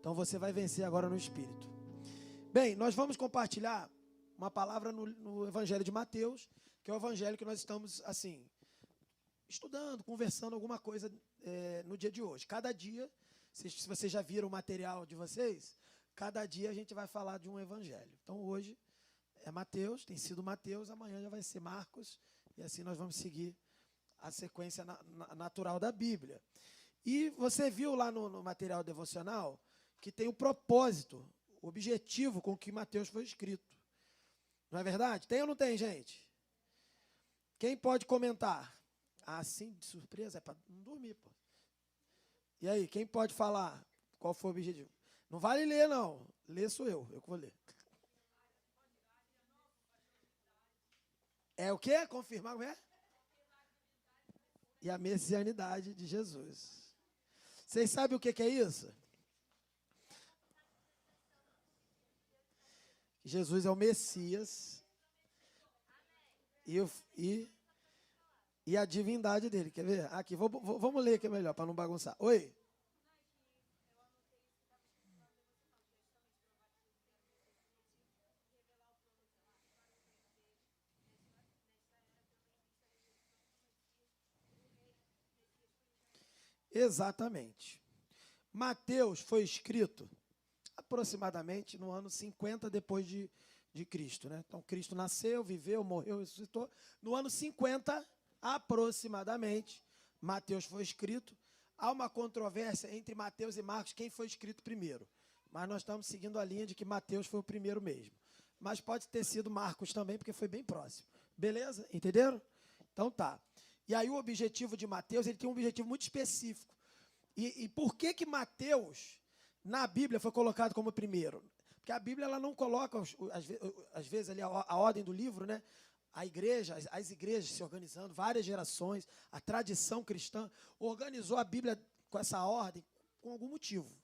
Então você vai vencer agora no Espírito. Bem, nós vamos compartilhar uma palavra no Evangelho de Mateus, que é o Evangelho que nós estamos, assim, estudando, conversando alguma coisa no dia de hoje. Cada dia, se vocês já viram o material de vocês, cada dia a gente vai falar de um Evangelho. Então hoje é Mateus, tem sido Mateus, amanhã já vai ser Marcos, e assim nós vamos seguir a sequência natural da Bíblia. E você viu lá no material devocional que tem o propósito, o objetivo com que Mateus foi escrito. Não é verdade? Tem ou não tem, gente? Quem pode comentar? Assim, de surpresa, é para não dormir, pô. E aí, quem pode falar qual foi o objetivo? Não vale ler, não. Ler sou eu que vou ler. É o quê? Confirmar o quê? E a messianidade de Jesus. Vocês sabem o que é isso? Jesus é o Messias e a divindade dele. Quer ver? Aqui, vamos ler que é melhor, para não bagunçar. Oi? Exatamente. Mateus foi escrito aproximadamente no ano 50 depois de Cristo, né? Então, Cristo nasceu, viveu, morreu, ressuscitou. No ano 50, aproximadamente, Mateus foi escrito. Há uma controvérsia entre Mateus e Marcos, quem foi escrito primeiro. Mas nós estamos seguindo a linha de que Mateus foi o primeiro mesmo. Mas pode ter sido Marcos também, porque foi bem próximo. Beleza? Entenderam? Então tá. E aí o objetivo de Mateus, ele tem um objetivo muito específico. E por que Mateus, na Bíblia, foi colocado como primeiro? Porque a Bíblia ela não coloca, às vezes, ali a ordem do livro, né? A igreja, as igrejas se organizando, várias gerações, a tradição cristã organizou a Bíblia com essa ordem com algum motivo.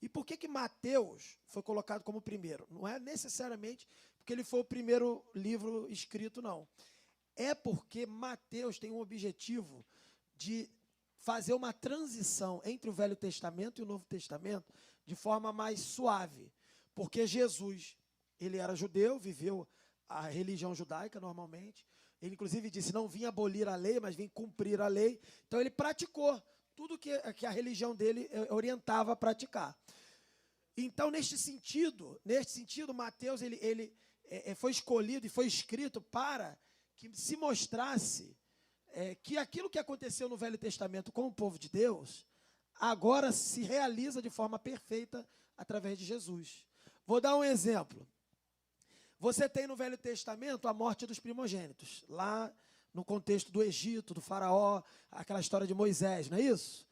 E por que Mateus foi colocado como primeiro? Não é necessariamente porque ele foi o primeiro livro escrito, não. É porque Mateus tem um objetivo de fazer uma transição entre o Velho Testamento e o Novo Testamento de forma mais suave. Porque Jesus, ele era judeu, viveu a religião judaica normalmente. Ele, inclusive, disse, não vim abolir a lei, mas vim cumprir a lei. Então, ele praticou tudo que a religião dele orientava a praticar. Então, neste sentido, Mateus ele foi escolhido e foi escrito para que se mostrasse que aquilo que aconteceu no Velho Testamento com o povo de Deus, agora se realiza de forma perfeita através de Jesus. Vou dar um exemplo. Você tem no Velho Testamento a morte dos primogênitos, lá no contexto do Egito, do faraó, aquela história de Moisés, não é isso?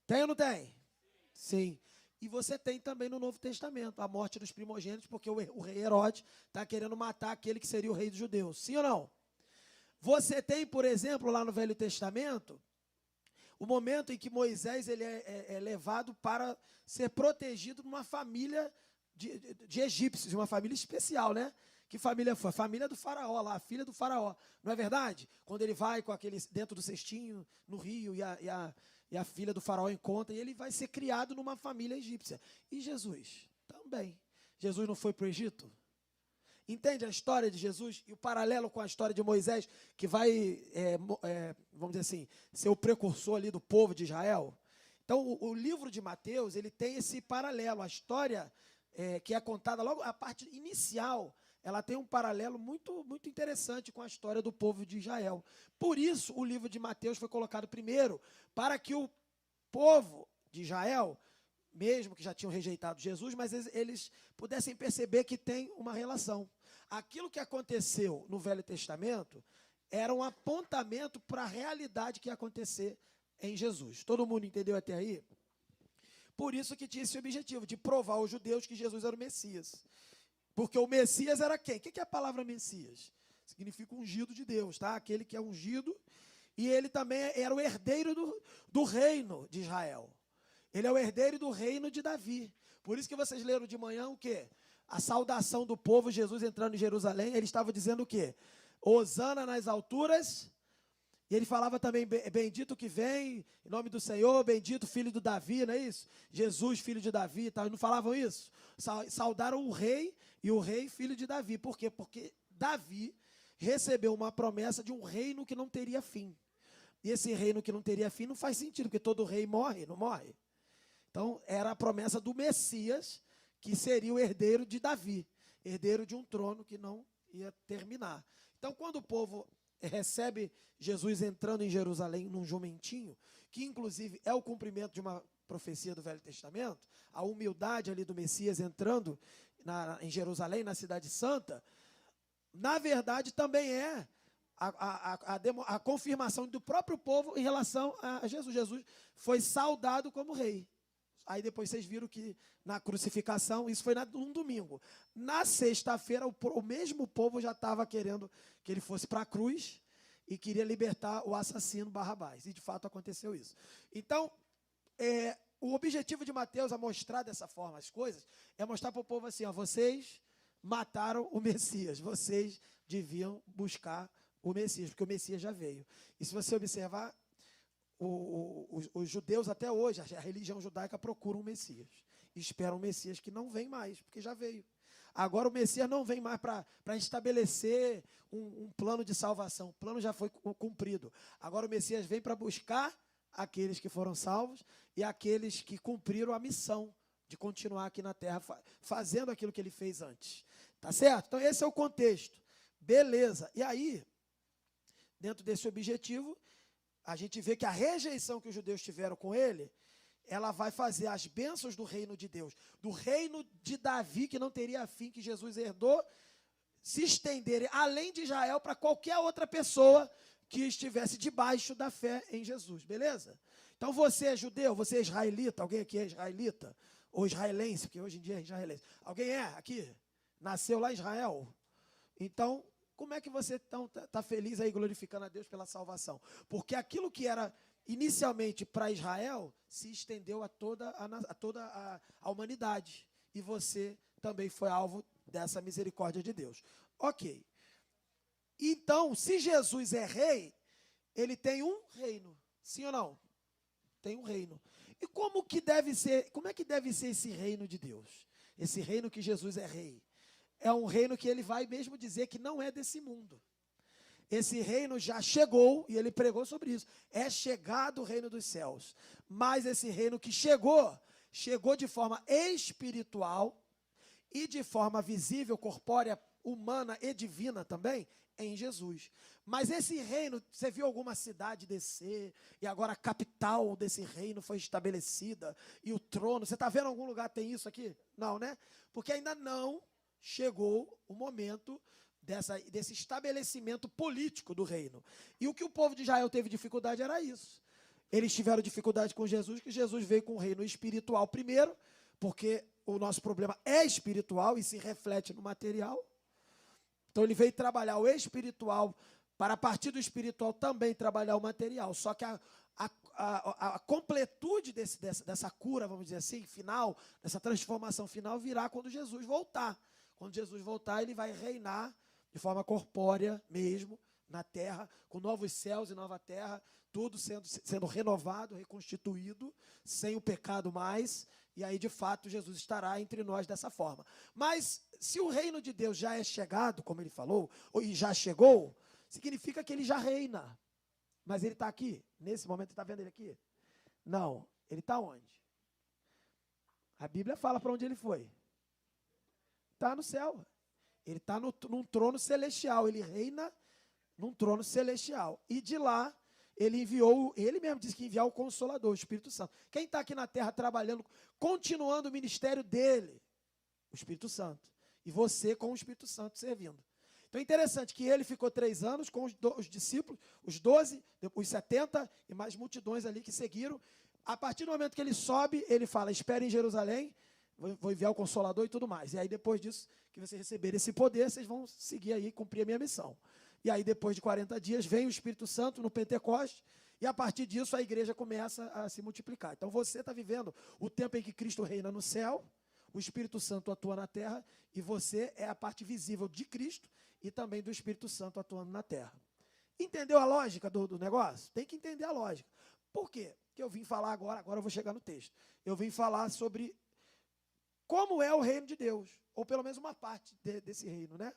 Tem ou não tem? Sim. E você tem também no Novo Testamento a morte dos primogênitos, porque o rei Herodes está querendo matar aquele que seria o rei dos judeus. Sim ou não? Você tem, por exemplo, lá no Velho Testamento, o momento em que Moisés ele é levado para ser protegido numa família de egípcios, uma família especial, né? Que família foi? A família do faraó, lá, a filha do faraó. Não é verdade? Quando ele vai com aquele dentro do cestinho, no rio, e a filha do faraó encontra, e ele vai ser criado numa família egípcia. E Jesus? Também. Jesus não foi para o Egito? Entende a história de Jesus e o paralelo com a história de Moisés, que vai, vamos dizer assim, ser o precursor ali do povo de Israel? Então, o livro de Mateus, ele tem esse paralelo. A história que é contada logo, a parte inicial, ela tem um paralelo muito, muito interessante com a história do povo de Israel. Por isso, o livro de Mateus foi colocado primeiro, para que o povo de Israel, mesmo que já tinham rejeitado Jesus, mas eles pudessem perceber que tem uma relação. Aquilo que aconteceu no Velho Testamento era um apontamento para a realidade que ia acontecer em Jesus. Todo mundo entendeu até aí? Por isso que tinha esse objetivo, de provar aos judeus que Jesus era o Messias. Porque o Messias era quem? O que é a palavra Messias? Significa ungido de Deus, tá? Aquele que é ungido, e ele também era o herdeiro do reino de Israel. Ele é o herdeiro do reino de Davi. Por isso que vocês leram de manhã o quê? A saudação do povo, Jesus entrando em Jerusalém, ele estava dizendo o quê? Hosana nas alturas, E ele falava também, bendito que vem, em nome do Senhor, bendito filho do Davi, não é isso? Jesus, filho de Davi, tá? Não falavam isso? Saudaram o rei e o rei, filho de Davi. Por quê? Porque Davi recebeu uma promessa de um reino que não teria fim. E esse reino que não teria fim não faz sentido, porque todo rei morre, não morre? Então, era a promessa do Messias, que seria o herdeiro de Davi, herdeiro de um trono que não ia terminar. Então, quando o povo recebe Jesus entrando em Jerusalém num jumentinho, que inclusive é o cumprimento de uma profecia do Velho Testamento, a humildade ali do Messias entrando em Jerusalém, na Cidade Santa, na verdade também é a confirmação do próprio povo em relação a Jesus. Jesus foi saudado como rei. Aí depois vocês viram que na crucificação, isso foi num domingo. Na sexta-feira, o mesmo povo já estava querendo que ele fosse para a cruz e queria libertar o assassino Barrabás. E de fato aconteceu isso. Então, o objetivo de Mateus a mostrar dessa forma as coisas é mostrar para o povo assim, ó, vocês mataram o Messias, vocês deviam buscar o Messias, porque o Messias já veio. E se você observar, os judeus até hoje, a religião judaica procura um Messias. Espera um Messias que não vem mais, porque já veio. Agora o Messias não vem mais para estabelecer um plano de salvação. O plano já foi cumprido. Agora o Messias vem para buscar aqueles que foram salvos e aqueles que cumpriram a missão de continuar aqui na terra, fazendo aquilo que ele fez antes. Tá certo? Então esse é o contexto. Beleza. E aí, dentro desse objetivo, a gente vê que a rejeição que os judeus tiveram com ele, ela vai fazer as bênçãos do reino de Deus, do reino de Davi, que não teria fim, que Jesus herdou, se estenderem além de Israel para qualquer outra pessoa que estivesse debaixo da fé em Jesus, beleza? Então você é judeu, você é israelita, alguém aqui é israelita? Ou israelense, porque hoje em dia é israelense. Alguém é aqui? Nasceu lá em Israel? Então, como é que você está feliz aí glorificando a Deus pela salvação? Porque aquilo que era inicialmente para Israel se estendeu a toda a humanidade. E você também foi alvo dessa misericórdia de Deus. Ok. Então, se Jesus é rei, ele tem um reino. Sim ou não? Tem um reino. E como é que deve ser esse reino de Deus? Esse reino que Jesus é rei. É um reino que ele vai mesmo dizer que não é desse mundo. Esse reino já chegou, e ele pregou sobre isso. É chegado o reino dos céus. Mas esse reino que chegou de forma espiritual e de forma visível, corpórea, humana e divina também, em Jesus. Mas esse reino, você viu alguma cidade descer, e agora a capital desse reino foi estabelecida, e o trono, você está vendo algum lugar que tem isso aqui? Não, né? Porque ainda não chegou o momento desse estabelecimento político do reino. E o que o povo de Israel teve dificuldade era isso. Eles tiveram dificuldade com Jesus, que Jesus veio com o reino espiritual primeiro, porque o nosso problema é espiritual e se reflete no material. Então ele veio trabalhar o espiritual, para a partir do espiritual também trabalhar o material. Só que a completude dessa cura, vamos dizer assim, final, dessa transformação final, virá quando Jesus voltar. Quando Jesus voltar, ele vai reinar de forma corpórea mesmo, na terra, com novos céus e nova terra, tudo sendo renovado, reconstituído, sem o pecado mais, e aí, de fato, Jesus estará entre nós dessa forma. Mas, se o reino de Deus já é chegado, como ele falou, e já chegou, significa que ele já reina. Mas ele está aqui? Nesse momento, está vendo ele aqui? Não. Ele está onde? A Bíblia fala para onde ele foi. Está no céu. Ele está num trono celestial. Ele reina num trono celestial. E de lá, ele mesmo disse que enviar o Consolador, o Espírito Santo. Quem está aqui na terra trabalhando, continuando o ministério dele? O Espírito Santo. E você com o Espírito Santo servindo. Então é interessante que ele ficou 3 anos com os discípulos, os 12, os 70 e mais multidões ali que seguiram. A partir do momento que ele sobe, ele fala, espere em Jerusalém, vou enviar o Consolador e tudo mais. E aí depois disso, que vocês receberem esse poder, vocês vão seguir aí, cumprir a minha missão. E aí depois de 40 dias, vem o Espírito Santo no Pentecoste, e a partir disso a igreja começa a se multiplicar. Então você está vivendo o tempo em que Cristo reina no céu, o Espírito Santo atua na terra, e você é a parte visível de Cristo e também do Espírito Santo atuando na terra. Entendeu a lógica do negócio? Tem que entender a lógica. Por quê? Que eu vim falar agora eu vou chegar no texto. Eu vim falar sobre como é o reino de Deus, ou pelo menos uma parte desse reino, né?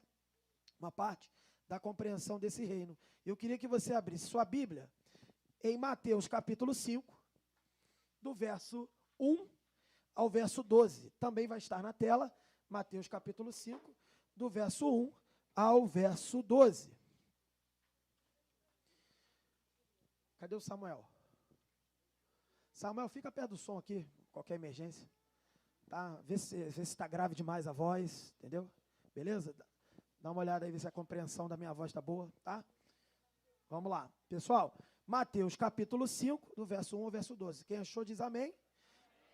Uma parte da compreensão desse reino. Eu queria que você abrisse sua Bíblia em Mateus capítulo 5, do verso 1 ao verso 12. Também vai estar na tela, Mateus capítulo 5, do verso 1 ao verso 12. Cadê o Samuel? Samuel, fica perto do som aqui, qualquer emergência. Tá? Vê se está grave demais a voz, entendeu? Beleza? Dá uma olhada aí, vê se a compreensão da minha voz está boa, tá? Vamos lá. Pessoal, Mateus capítulo 5, do verso 1 ao verso 12. Quem achou diz amém.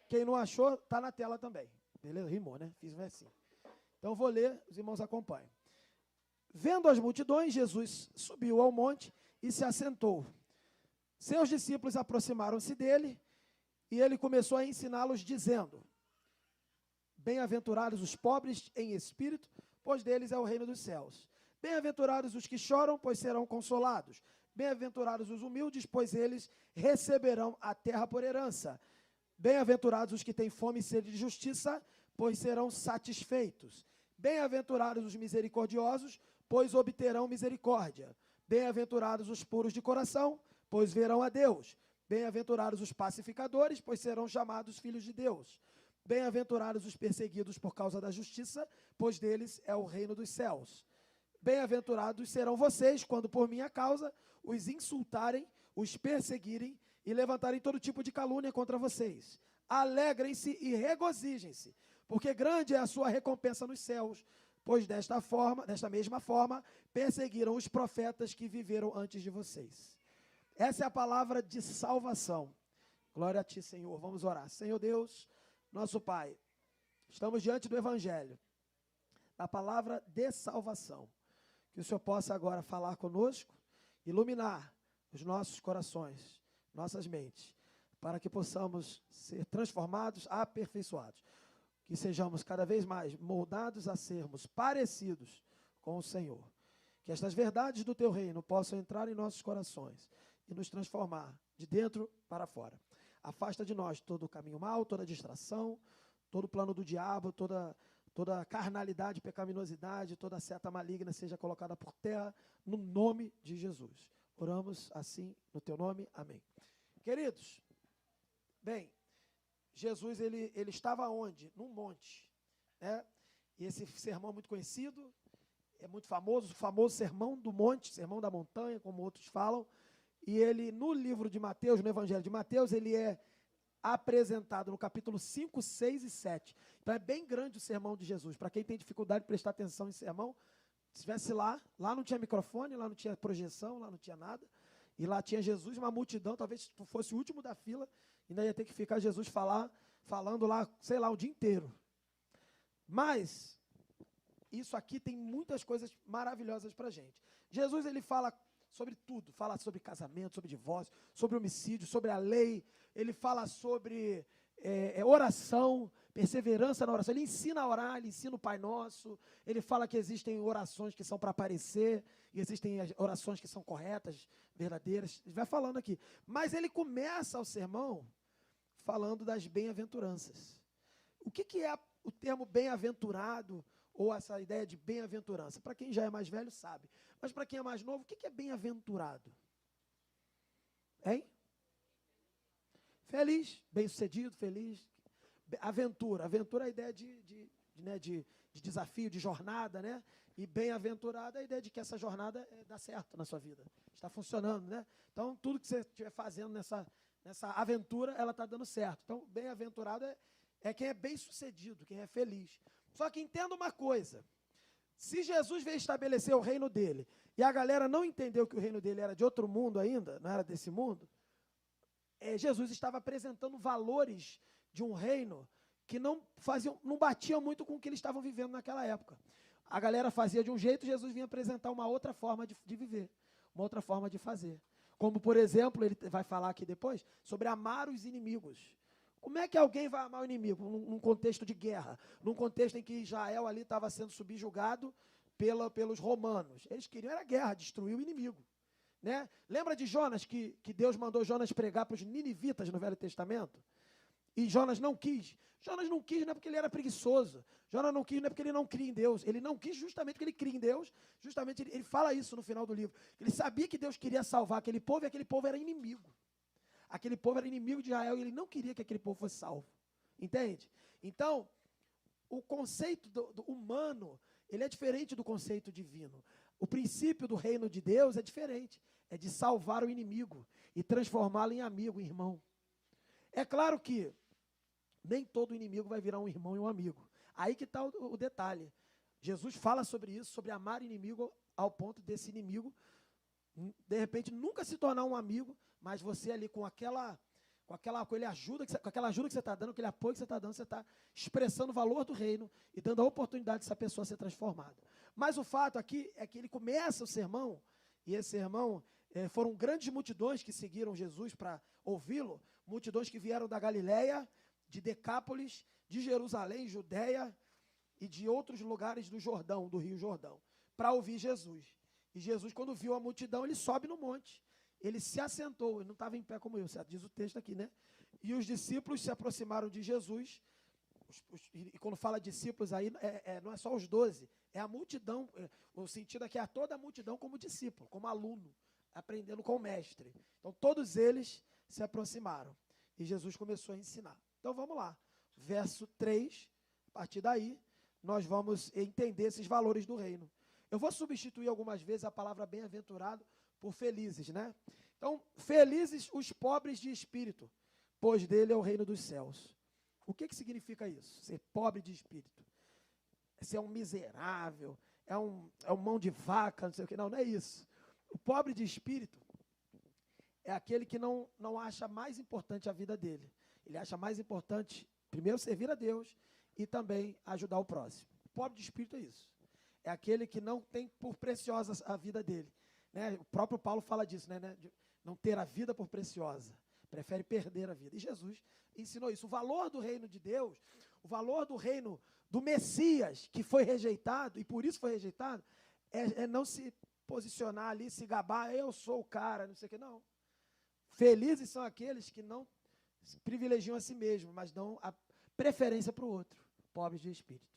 Quem não achou, está na tela também. Beleza? Rimou, né? Fiz um versinho. Então, vou ler, os irmãos acompanham. Vendo as multidões, Jesus subiu ao monte e se assentou. Seus discípulos aproximaram-se dele e ele começou a ensiná-los, dizendo: Bem-aventurados os pobres em espírito, pois deles é o reino dos céus. Bem-aventurados os que choram, pois serão consolados. Bem-aventurados os humildes, pois eles receberão a terra por herança. Bem-aventurados os que têm fome e sede de justiça, pois serão satisfeitos. Bem-aventurados os misericordiosos, pois obterão misericórdia. Bem-aventurados os puros de coração, pois verão a Deus. Bem-aventurados os pacificadores, pois serão chamados filhos de Deus. Bem-aventurados os perseguidos por causa da justiça, pois deles é o reino dos céus. Bem-aventurados serão vocês, quando por minha causa os insultarem, os perseguirem e levantarem todo tipo de calúnia contra vocês. Alegrem-se e regozijem-se, porque grande é a sua recompensa nos céus, pois desta mesma forma, perseguiram os profetas que viveram antes de vocês. Essa é a palavra de salvação. Glória a ti, Senhor. Vamos orar. Senhor Deus, nosso Pai, estamos diante do Evangelho, da palavra de salvação. Que o Senhor possa agora falar conosco, iluminar os nossos corações, nossas mentes, para que possamos ser transformados, aperfeiçoados. Que sejamos cada vez mais moldados a sermos parecidos com o Senhor. Que estas verdades do Teu reino possam entrar em nossos corações e nos transformar de dentro para fora. Afasta de nós todo o caminho mau, toda distração, todo o plano do diabo, toda carnalidade, pecaminosidade, toda seta maligna seja colocada por terra, no nome de Jesus. Oramos assim no Teu nome, amém. Queridos, bem, Jesus ele estava onde? Num monte, né? E esse sermão é muito conhecido, é muito famoso, o famoso sermão do monte, sermão da montanha, como outros falam. E ele, no livro de Mateus, no Evangelho de Mateus, ele é apresentado no capítulo 5, 6 e 7. Então é bem grande o sermão de Jesus. Para quem tem dificuldade de prestar atenção em sermão, se estivesse lá não tinha microfone, lá não tinha projeção, lá não tinha nada. E lá tinha Jesus, uma multidão, talvez se tu fosse o último da fila, ainda ia ter que ficar Jesus falando lá, sei lá, o dia inteiro. Mas, isso aqui tem muitas coisas maravilhosas para a gente. Jesus, ele fala sobre tudo, fala sobre casamento, sobre divórcio, sobre homicídio, sobre a lei, ele fala sobre oração, perseverança na oração, ele ensina a orar, ele ensina o Pai Nosso, ele fala que existem orações que são para aparecer, e existem orações que são corretas, verdadeiras, ele vai falando aqui, mas ele começa o sermão falando das bem-aventuranças. O que é o termo bem-aventurado, ou essa ideia de bem-aventurança? Para quem já é mais velho sabe, mas para quem é mais novo, o que é bem-aventurado? Hein? Feliz, bem-sucedido, feliz. Aventura é a ideia de desafio, de jornada, né? E bem-aventurado é a ideia de que essa jornada dá certo na sua vida, está funcionando, né? Então, tudo que você estiver fazendo nessa aventura, ela está dando certo. Então, bem-aventurado é quem é bem-sucedido, quem é feliz. Só que entenda uma coisa, se Jesus veio estabelecer o reino dele, e a galera não entendeu que o reino dele era de outro mundo ainda, não era desse mundo, Jesus estava apresentando valores de um reino que não batiam muito com o que eles estavam vivendo naquela época. A galera fazia de um jeito, Jesus vinha apresentar uma outra forma de viver, uma outra forma de fazer. Como, por exemplo, ele vai falar aqui depois, sobre amar os inimigos. Como é que alguém vai amar o inimigo? Num contexto de guerra, num contexto em que Israel ali estava sendo subjugado pelos romanos. Eles queriam era guerra, destruir o inimigo. Né? Lembra de Jonas, que Deus mandou Jonas pregar para os ninivitas no Velho Testamento? E Jonas não quis. Jonas não quis não é porque ele era preguiçoso. Jonas não quis não é porque ele não cria em Deus. Ele não quis justamente porque ele cria em Deus. Justamente ele fala isso no final do livro. Ele sabia que Deus queria salvar aquele povo e aquele povo era inimigo. Aquele povo era inimigo de Israel e ele não queria que aquele povo fosse salvo. Entende? Então, o conceito do humano, ele é diferente do conceito divino. O princípio do reino de Deus é diferente. É de salvar o inimigo e transformá-lo em amigo, em irmão. É claro que nem todo inimigo vai virar um irmão e um amigo. Aí que está o detalhe. Jesus fala sobre isso, sobre amar o inimigo ao ponto desse inimigo, de repente, nunca se tornar um amigo, mas você ali com aquela ajuda que você está dando, aquele apoio que você está dando, você está expressando o valor do reino e dando a oportunidade dessa pessoa ser transformada. Mas o fato aqui é que ele começa o sermão, e esse sermão foram grandes multidões que seguiram Jesus para ouvi-lo, multidões que vieram da Galileia, de Decápolis, de Jerusalém, Judeia e de outros lugares do Jordão, do Rio Jordão, para ouvir Jesus. E Jesus, quando viu a multidão, ele sobe no monte. Ele se assentou, ele não estava em pé como eu, certo? Diz o texto aqui, né? E os discípulos se aproximaram de Jesus. E quando fala discípulos aí, não é só os 12, é a multidão. O sentido aqui é toda a multidão como discípulo, como aluno, aprendendo com o mestre. Então, todos eles se aproximaram. E Jesus começou a ensinar. Então, vamos lá. Verso 3, a partir daí, nós vamos entender esses valores do reino. Eu vou substituir algumas vezes a palavra bem-aventurado por felizes, né? Então, felizes os pobres de espírito, pois dele é o reino dos céus. O que significa isso? Ser pobre de espírito. Ser um miserável, é um mão de vaca, não sei o que. Não é isso. O pobre de espírito é aquele que não acha mais importante a vida dele. Ele acha mais importante, primeiro, servir a Deus e também ajudar o próximo. O pobre de espírito é isso. É aquele que não tem por preciosa a vida dele. Né? O próprio Paulo fala disso, né? De não ter a vida por preciosa. Prefere perder a vida. E Jesus ensinou isso. O valor do reino de Deus, o valor do reino do Messias, que foi rejeitado, e por isso foi rejeitado, é não se posicionar ali, se gabar, eu sou o cara, não sei o que, não. Felizes são aqueles que não privilegiam a si mesmo, mas dão a preferência para o outro, pobres de espírito.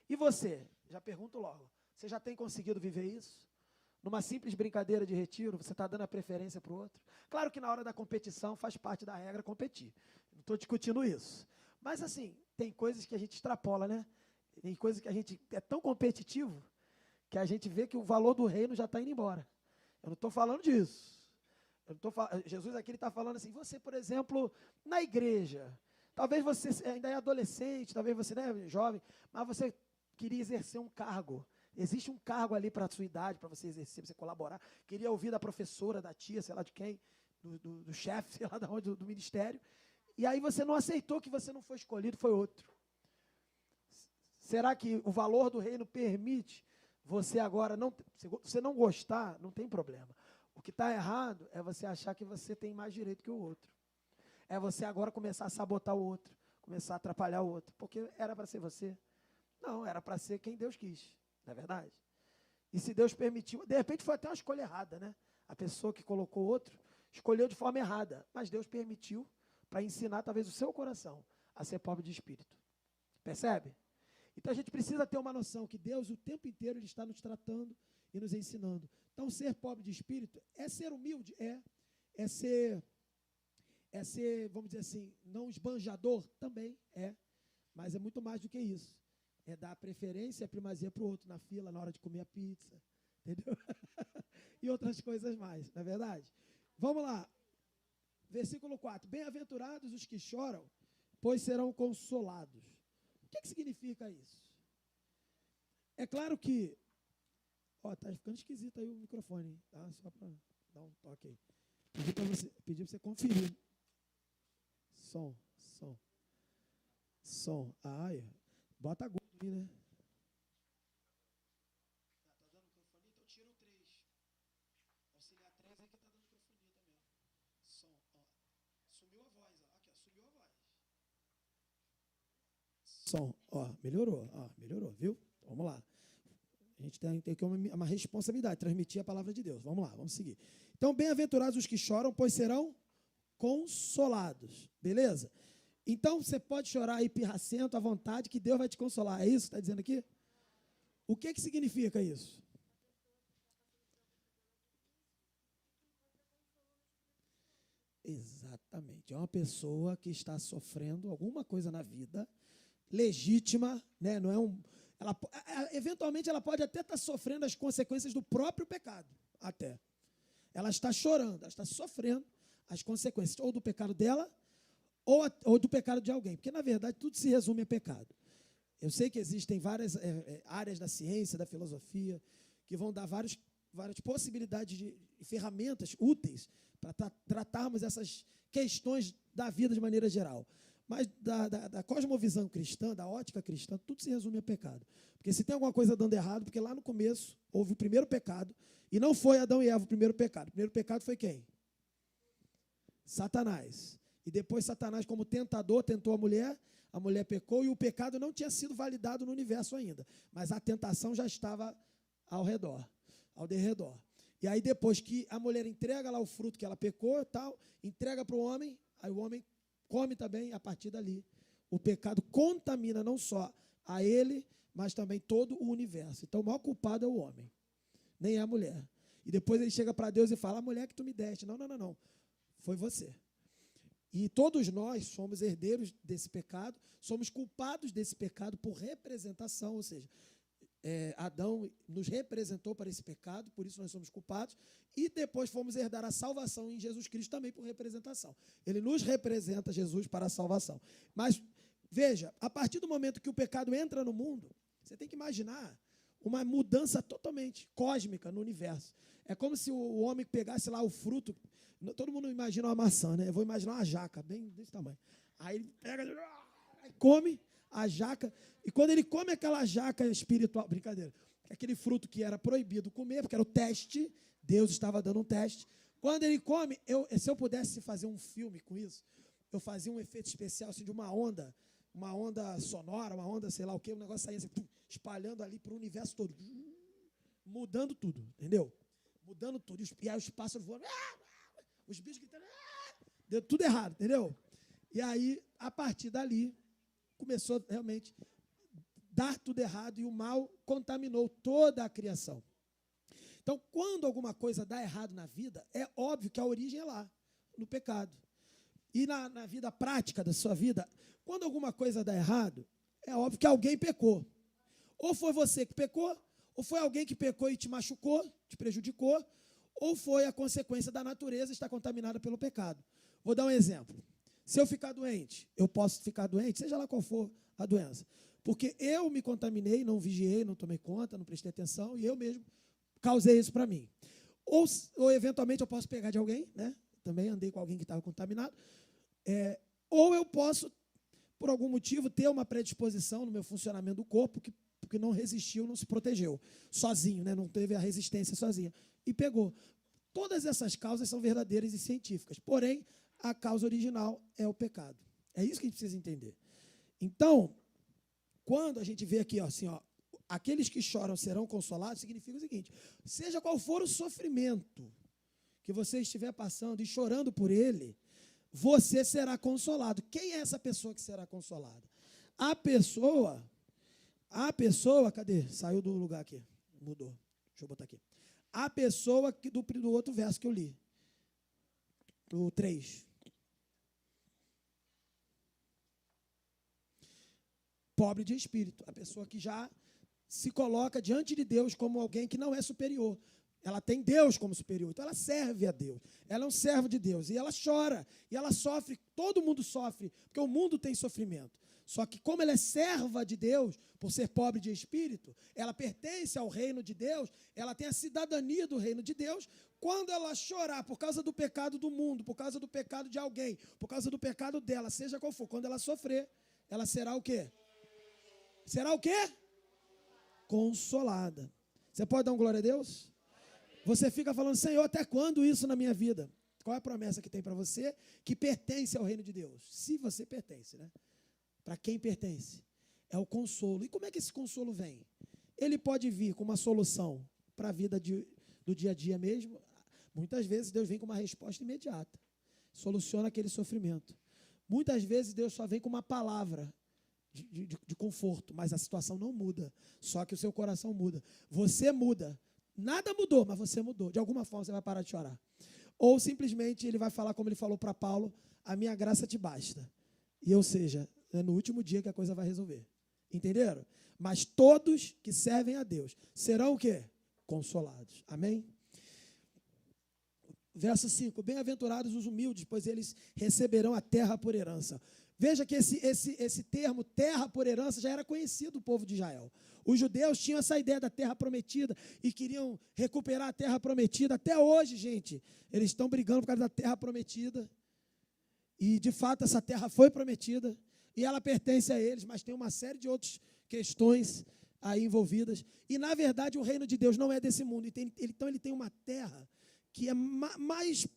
E você? Já pergunto logo, você já tem conseguido viver isso? Numa simples brincadeira de retiro, você está dando a preferência para o outro? Claro que na hora da competição faz parte da regra competir. Não estou discutindo isso. Mas assim, tem coisas que a gente extrapola, né? Tem coisas que a gente é tão competitivo que a gente vê que o valor do reino já está indo embora. Eu não estou falando disso. Jesus aqui está falando assim, você, por exemplo, na igreja, talvez você ainda é adolescente, talvez você não é jovem, mas você queria exercer um cargo. Existe um cargo ali para a sua idade, para você exercer, para você colaborar. Queria ouvir da professora, da tia, sei lá de quem, do chefe, sei lá de onde, do ministério. E aí você não aceitou que você não foi escolhido, foi outro. Será que o valor do reino permite você agora, se você não gostar, não tem problema. O que está errado é você achar que você tem mais direito que o outro. É você agora começar a sabotar o outro, começar a atrapalhar o outro. Porque era para ser você. Não, era para ser quem Deus quis. Não é verdade? E se Deus permitiu, de repente foi até uma escolha errada, né? A pessoa que colocou outro escolheu de forma errada, mas Deus permitiu para ensinar talvez o seu coração a ser pobre de espírito. Percebe? Então a gente precisa ter uma noção que Deus o tempo inteiro ele está nos tratando e nos ensinando. Então ser pobre de espírito é ser humilde, é ser, vamos dizer assim, não esbanjador, também é, mas é muito mais do que isso. É dar preferência e a primazia para o outro na fila, na hora de comer a pizza, entendeu? E outras coisas mais, não é verdade? Vamos lá. Versículo 4. Bem-aventurados os que choram, pois serão consolados. O que significa isso? É claro que... tá ficando esquisito aí o microfone, hein? Tá? Só para dar um toque aí. Pedi para você conferir. Som. Bota agudo aí, né? Tá dando microfonia? Então tira o 3. Auxiliar 3 aí que tá dando microfonia também. Som, ó. Sumiu a voz, ó. Aqui, ó. Sumiu a voz. Som, ó. Melhorou, viu? Vamos lá. A A gente tem que uma responsabilidade, transmitir a palavra de Deus. Vamos lá, vamos seguir. Então, bem-aventurados os que choram, pois serão consolados. Beleza? Então, você pode chorar aí pirracento à vontade, que Deus vai te consolar. É isso que está dizendo aqui? O que significa isso? Exatamente. É uma pessoa que está sofrendo alguma coisa na vida, legítima, né? Não é eventualmente, ela pode até estar sofrendo as consequências do próprio pecado. Até. Ela está chorando, ela está sofrendo as consequências, ou do pecado dela, ou do pecado de alguém. Porque, na verdade, tudo se resume a pecado. Eu sei que existem várias áreas da ciência, da filosofia, que vão dar várias possibilidades de ferramentas úteis para tratarmos essas questões da vida de maneira geral. Mas da cosmovisão cristã, da ótica cristã, tudo se resume a pecado. Porque se tem alguma coisa dando errado, porque lá no começo houve o primeiro pecado, e não foi Adão e Eva o primeiro pecado. O primeiro pecado foi quem? Satanás. E depois Satanás, como tentador, tentou a mulher pecou, e o pecado não tinha sido validado no universo ainda. Mas a tentação já estava ao derredor. E aí depois que a mulher entrega lá o fruto que ela pecou e tal, entrega para o homem, aí o homem come também, a partir dali. O pecado contamina não só a ele, mas também todo o universo. Então o maior culpado é o homem, nem é a mulher. E depois ele chega para Deus e fala, a mulher que tu me deste. Não. Foi você. E todos nós somos herdeiros desse pecado, somos culpados desse pecado por representação, ou seja, Adão nos representou para esse pecado, por isso nós somos culpados, e depois fomos herdar a salvação em Jesus Cristo também por representação. Ele nos representa, Jesus, para a salvação. Mas, veja, a partir do momento que o pecado entra no mundo, você tem que imaginar uma mudança totalmente cósmica no universo. É como se o homem pegasse lá o fruto. Todo mundo imagina uma maçã, né? Eu vou imaginar uma jaca, bem desse tamanho. Aí ele pega, come a jaca, e quando ele come aquela jaca espiritual, brincadeira, aquele fruto que era proibido comer, porque era o teste, Deus estava dando um teste. Quando ele come, se eu pudesse fazer um filme com isso, eu fazia um efeito especial assim, de uma onda sonora, uma onda, sei lá o quê, um negócio saindo assim, espalhando ali para o universo todo, mudando tudo, entendeu? Mudando tudo, e aí os pássaros voando, os bichos gritando, deu tudo errado, entendeu? E aí, a partir dali, começou realmente a dar tudo errado e o mal contaminou toda a criação. Então, quando alguma coisa dá errado na vida, é óbvio que a origem é lá, no pecado. E na vida prática da sua vida, quando alguma coisa dá errado, é óbvio que alguém pecou. Ou foi você que pecou, ou foi alguém que pecou e te machucou, te prejudicou, ou foi a consequência da natureza estar contaminada pelo pecado. Vou dar um exemplo. Se eu ficar doente, eu posso ficar doente, seja lá qual for a doença. Porque eu me contaminei, não vigiei, não tomei conta, não prestei atenção, e eu mesmo causei isso para mim. Ou eventualmente eu posso pegar de alguém, né? Também andei com alguém que estava contaminado. Ou eu posso, por algum motivo, ter uma predisposição no meu funcionamento do corpo que não resistiu, não se protegeu sozinho, né? Não teve a resistência sozinha. E pegou. Todas essas causas são verdadeiras e científicas. Porém, a causa original é o pecado. É isso que a gente precisa entender. Então, quando a gente vê aqui, assim, aqueles que choram serão consolados, significa o seguinte, seja qual for o sofrimento que você estiver passando e chorando por ele, você será consolado. Quem é essa pessoa que será consolada? A pessoa, cadê? Saiu do lugar aqui, mudou. Deixa eu botar aqui. A pessoa do outro verso que eu li, do 3. Pobre de espírito, a pessoa que já se coloca diante de Deus como alguém que não é superior. Ela tem Deus como superior, então ela serve a Deus. Ela é um servo de Deus, e ela chora, e ela sofre, todo mundo sofre, porque o mundo tem sofrimento. Só que como ela é serva de Deus, por ser pobre de espírito, ela pertence ao reino de Deus, ela tem a cidadania do reino de Deus. Quando ela chorar por causa do pecado do mundo, por causa do pecado de alguém, por causa do pecado dela, seja qual for, quando ela sofrer, ela será o quê? Será o quê? Consolada. Você pode dar um glória a Deus? Você fica falando, Senhor, até quando isso na minha vida? Qual é a promessa que tem para você que pertence ao reino de Deus? Se você pertence, né? Para quem pertence? É o consolo. E como é que esse consolo vem? ele pode vir com uma solução para a vida do dia a dia mesmo. Muitas vezes Deus vem com uma resposta imediata, soluciona aquele sofrimento. Muitas vezes Deus só vem com uma palavra de conforto, mas a situação não muda, só que o seu coração muda. Você muda, nada mudou, mas você mudou. De alguma forma você vai parar de chorar. Ou simplesmente ele vai falar como ele falou para Paulo, a minha graça te basta. E ou seja, é no último dia que a coisa vai resolver. Entenderam? Mas todos que servem a Deus serão o quê? Consolados. Amém? Verso 5, bem-aventurados os humildes, pois eles receberão a terra por herança. Veja que esse termo, terra por herança, já era conhecido do povo de Israel. Os judeus tinham essa ideia da terra prometida e queriam recuperar a terra prometida. Até hoje, gente, eles estão brigando por causa da terra prometida. E, de fato, essa terra foi prometida e ela pertence a eles, mas tem uma série de outras questões aí envolvidas. E, na verdade, o reino de Deus não é desse mundo. Então, ele tem uma terra que é mais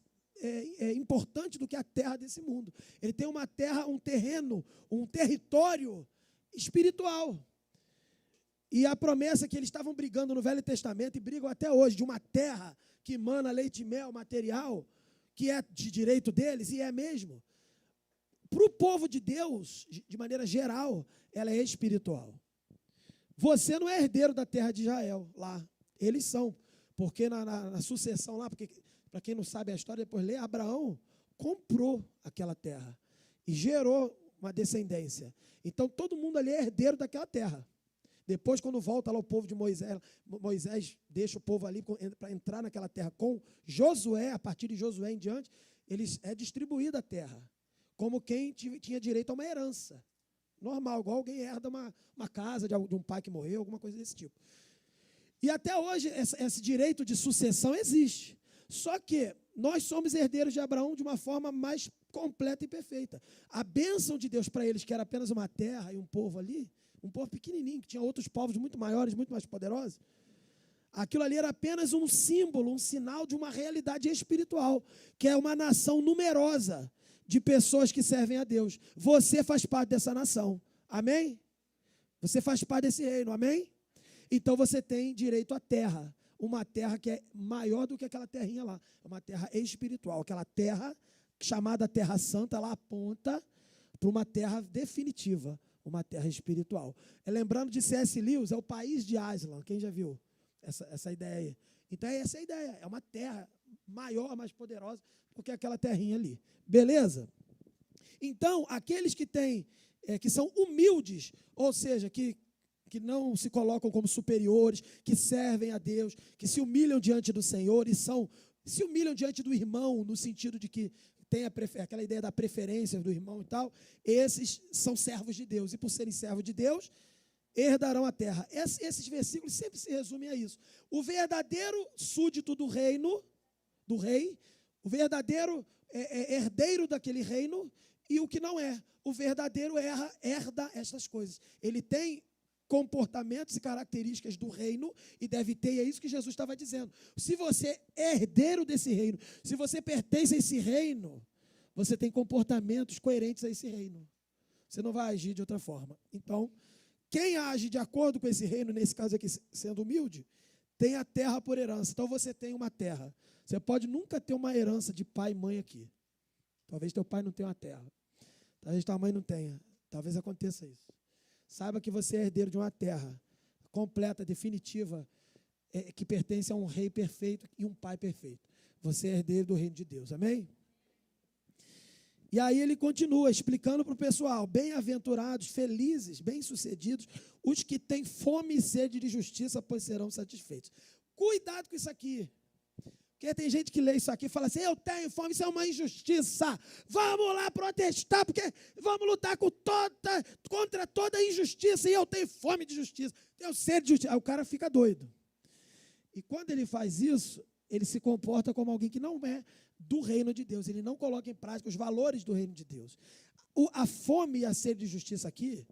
importante do que a terra desse mundo. Ele tem uma terra, um terreno, um território espiritual. E a promessa que eles estavam brigando no Velho Testamento, e brigam até hoje, de uma terra que emana leite e mel material, que é de direito deles, e é mesmo. Para o povo de Deus, de maneira geral, ela é espiritual. Você não é herdeiro da terra de Israel, lá. Eles são. Porque na sucessão lá, porque, para quem não sabe a história, depois lê, Abraão comprou aquela terra e gerou uma descendência. Então, todo mundo ali é herdeiro daquela terra. Depois, quando volta lá o povo de Moisés, Moisés deixa o povo ali para entrar naquela terra com Josué, a partir de Josué em diante, é distribuída a terra, como quem tinha direito a uma herança. Normal, igual alguém herda uma casa de um pai que morreu, alguma coisa desse tipo. E até hoje esse direito de sucessão existe. Só que nós somos herdeiros de Abraão de uma forma mais completa e perfeita. A bênção de Deus para eles, que era apenas uma terra e um povo ali, um povo pequenininho, que tinha outros povos muito maiores, muito mais poderosos, aquilo ali era apenas um símbolo, um sinal de uma realidade espiritual, que é uma nação numerosa de pessoas que servem a Deus. Você faz parte dessa nação. Amém? Você faz parte desse reino. Amém? Então você tem direito à terra, uma terra que é maior do que aquela terrinha lá, é uma terra espiritual. Aquela terra chamada Terra Santa, ela aponta para uma terra definitiva, uma terra espiritual. Lembrando de C.S. Lewis, é o país de Aslan. Quem já viu essa ideia aí? Então é essa a ideia, é uma terra maior, mais poderosa do que aquela terrinha ali. Beleza? Então, aqueles que que são humildes, ou seja, que não se colocam como superiores, que servem a Deus, que se humilham diante do Senhor e se humilham diante do irmão, no sentido de que tem aquela ideia da preferência do irmão e tal, esses são servos de Deus, e por serem servos de Deus, herdarão a terra. Esses versículos sempre se resumem a isso. O verdadeiro súdito do reino, do rei, o verdadeiro herdeiro daquele reino, e o que não é. O verdadeiro herda essas coisas. Ele tem comportamentos e características do reino, e deve ter, e é isso que Jesus estava dizendo. Se você é herdeiro desse reino, se você pertence a esse reino, você tem comportamentos coerentes a esse reino. Você não vai agir de outra forma. Então, quem age de acordo com esse reino, nesse caso aqui, sendo humilde, tem a terra por herança. Então, você tem uma terra. Você pode nunca ter uma herança de pai e mãe aqui. Talvez teu pai não tenha uma terra. Talvez tua mãe não tenha. Talvez aconteça isso. Saiba que você é herdeiro de uma terra completa, definitiva, que pertence a um rei perfeito e um pai perfeito. Você é herdeiro do reino de Deus. Amém? E aí ele continua explicando para o pessoal: bem-aventurados, felizes, bem-sucedidos, os que têm fome e sede de justiça, pois serão satisfeitos. Cuidado com isso aqui. Porque tem gente que lê isso aqui e fala assim: eu tenho fome, isso é uma injustiça. Vamos lá protestar, porque vamos lutar contra toda injustiça. E eu tenho fome de justiça, tenho sede de justiça. Aí o cara fica doido. E quando ele faz isso, ele se comporta como alguém que não é do reino de Deus. Ele não coloca em prática os valores do reino de Deus. A fome e a sede de justiça aqui